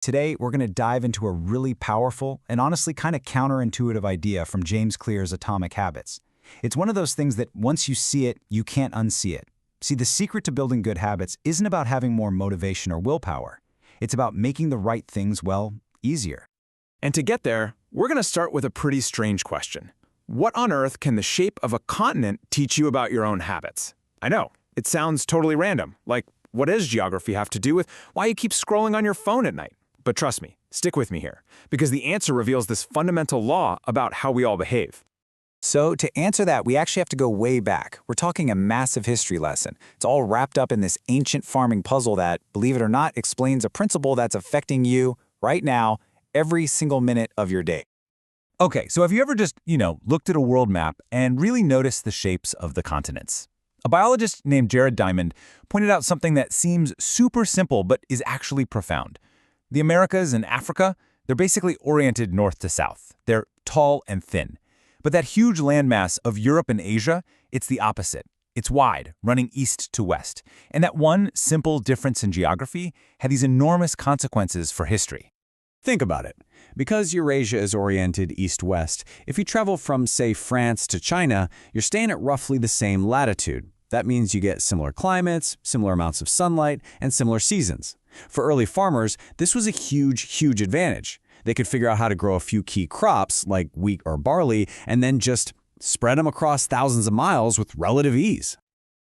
Today, we're going to dive into a really powerful and honestly kind of counterintuitive idea from James Clear's Atomic Habits. It's one of those things that once you see it, you can't unsee it. See, the secret to building good habits isn't about having more motivation or willpower. It's about making the right things, well, easier. And to get there, we're going to start with a pretty strange question. What on earth can the shape of a continent teach you about your own habits? I know, it sounds totally random. Like, what does geography have to do with why you keep scrolling on your phone at night? But trust me, stick with me here, because the answer reveals this fundamental law about how we all behave. So to answer that, we actually have to go way back. We're talking a massive history lesson. It's all wrapped up in this ancient farming puzzle that, believe it or not, explains a principle that's affecting you right now, every single minute of your day. Okay, so have you ever just, looked at a world map and really noticed the shapes of the continents? A biologist named Jared Diamond pointed out something that seems super simple but is actually profound. The Americas and Africa, they're basically oriented north to south. They're tall and thin. But that huge landmass of Europe and Asia, it's the opposite. It's wide, running east to west. And that one simple difference in geography had these enormous consequences for history. Think about it. Because Eurasia is oriented east-west, if you travel from, say, France to China, you're staying at roughly the same latitude. That means you get similar climates, similar amounts of sunlight, and similar seasons. For early farmers, this was a huge advantage. They could figure out how to grow a few key crops, like wheat or barley, and then just spread them across thousands of miles with relative ease.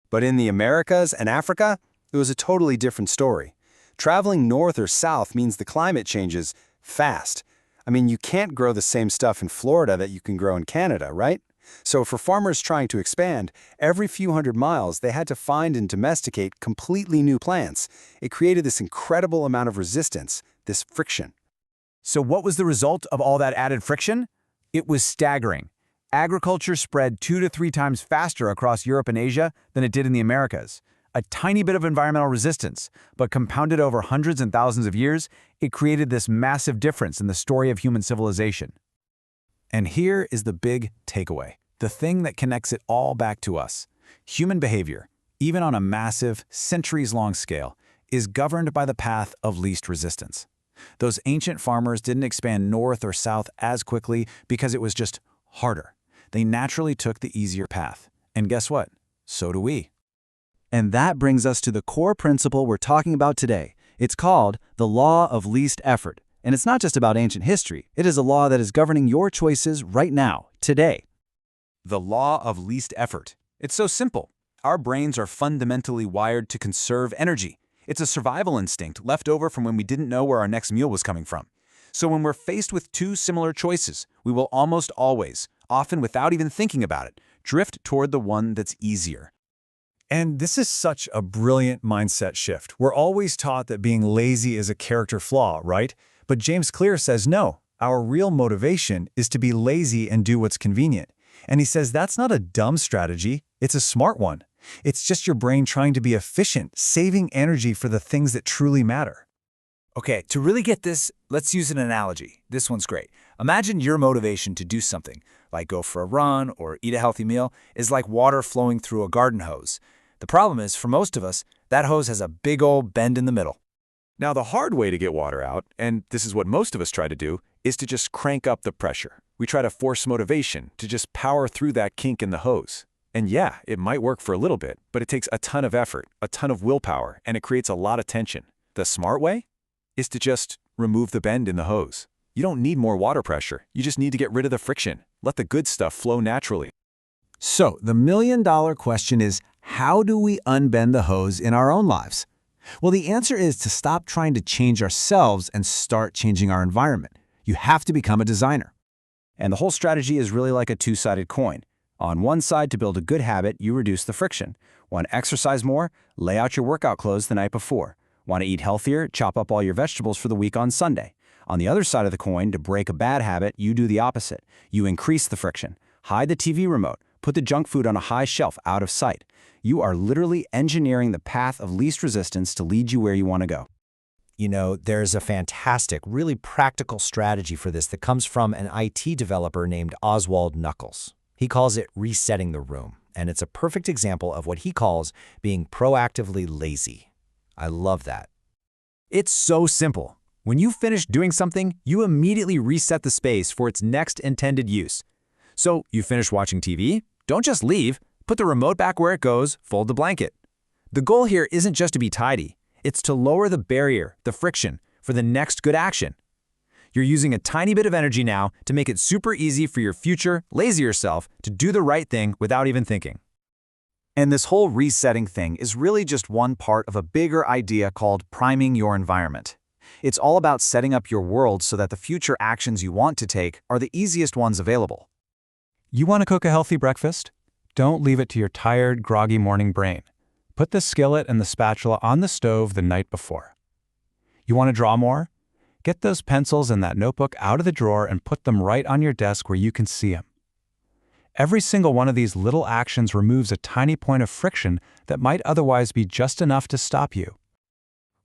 But in the Americas and Africa, it was a totally different story. Traveling north or south means the climate changes fast. I mean, you can't grow the same stuff in Florida that you can grow in Canada, right? So for farmers trying to expand, every few hundred miles they had to find and domesticate completely new plants. It created this incredible amount of resistance, this friction. So what was the result of all that added friction? It was staggering. Agriculture spread 2 to 3 times faster across Europe and Asia than it did in the Americas. A tiny bit of environmental resistance, but compounded over hundreds and thousands of years, it created this massive difference in the story of human civilization. And here is the big takeaway, the thing that connects it all back to us. Human behavior, even on a massive, centuries-long scale, is governed by the path of least resistance. Those ancient farmers didn't expand north or south as quickly because it was just harder. They naturally took the easier path. And guess what? So do we. And that brings us to the core principle we're talking about today. It's called the law of least effort. And it's not just about ancient history. It is a law that is governing your choices right now, today. The law of least effort. It's so simple. Our brains are fundamentally wired to conserve energy. It's a survival instinct left over from when we didn't know where our next meal was coming from. So when we're faced with two similar choices, we will almost always, often without even thinking about it, drift toward the one that's easier. And this is such a brilliant mindset shift. We're always taught that being lazy is a character flaw, right? But James Clear says no. Our real motivation is to be lazy and do what's convenient. And he says that's not a dumb strategy, it's a smart one. It's just your brain trying to be efficient, saving energy for the things that truly matter. Okay, to really get this, let's use an analogy. This one's great. Imagine your motivation to do something, like go for a run or eat a healthy meal, is like water flowing through a garden hose. The problem is, for most of us, that hose has a big old bend in the middle. Now, the hard way to get water out, and this is what most of us try to do, is to just crank up the pressure. We try to force motivation to just power through that kink in the hose. And yeah, it might work for a little bit, but it takes a ton of effort, a ton of willpower, and it creates a lot of tension. The smart way is to just remove the bend in the hose. You don't need more water pressure. You just need to get rid of the friction. Let the good stuff flow naturally. So, the million-dollar question is, how do we unbend the hose in our own lives? Well, the answer is to stop trying to change ourselves and start changing our environment. You have to become a designer. And the whole strategy is really like a two-sided coin. On one side, to build a good habit, you reduce the friction. Want to exercise more? Lay out your workout clothes the night before. Want to eat healthier? Chop up all your vegetables for the week on Sunday. On the other side of the coin, to break a bad habit, you do the opposite. You increase the friction. Hide the TV remote. Put the junk food on a high shelf out of sight. You are literally engineering the path of least resistance to lead you where you want to go. You know, there's a fantastic, really practical strategy for this that comes from an IT developer named Oswald Knuckles. He calls it resetting the room, and it's a perfect example of what he calls being proactively lazy. I love that. It's so simple. When you finish doing something, you immediately reset the space for its next intended use. So, you finish watching TV? Don't just leave. Put the remote back where it goes, fold the blanket. The goal here isn't just to be tidy. It's to lower the barrier, the friction, for the next good action. You're using a tiny bit of energy now to make it super easy for your future, lazier self to do the right thing without even thinking. And this whole resetting thing is really just one part of a bigger idea called priming your environment. It's all about setting up your world so that the future actions you want to take are the easiest ones available. You want to cook a healthy breakfast? Don't leave it to your tired, groggy morning brain. Put the skillet and the spatula on the stove the night before. You want to draw more? Get those pencils and that notebook out of the drawer and put them right on your desk where you can see them. Every single one of these little actions removes a tiny point of friction that might otherwise be just enough to stop you.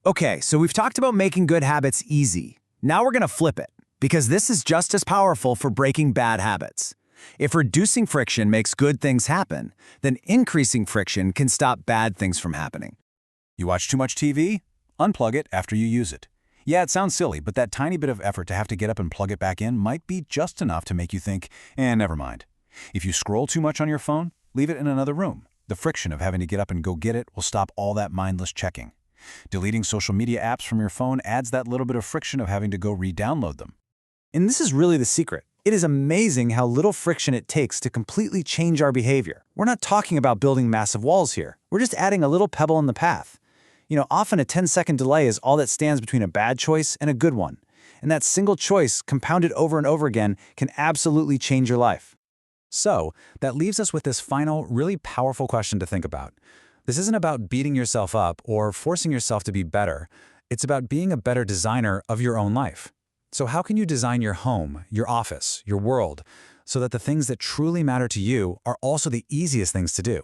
Okay, so we've talked about making good habits easy. Now we're going to flip it, because this is just as powerful for breaking bad habits. If reducing friction makes good things happen, then increasing friction can stop bad things from happening. You watch too much TV? Unplug it after you use it. Yeah, it sounds silly, but that tiny bit of effort to have to get up and plug it back in might be just enough to make you think, never mind. If you scroll too much on your phone, leave it in another room. The friction of having to get up and go get it will stop all that mindless checking. Deleting social media apps from your phone adds that little bit of friction of having to go re-download them. And this is really the secret. It is amazing how little friction it takes to completely change our behavior. We're not talking about building massive walls here. We're just adding a little pebble in the path. Often a 10-second delay is all that stands between a bad choice and a good one. And that single choice, compounded over and over again, can absolutely change your life. So, that leaves us with this final, really powerful question to think about. This isn't about beating yourself up or forcing yourself to be better. It's about being a better designer of your own life. So how can you design your home, your office, your world, so that the things that truly matter to you are also the easiest things to do?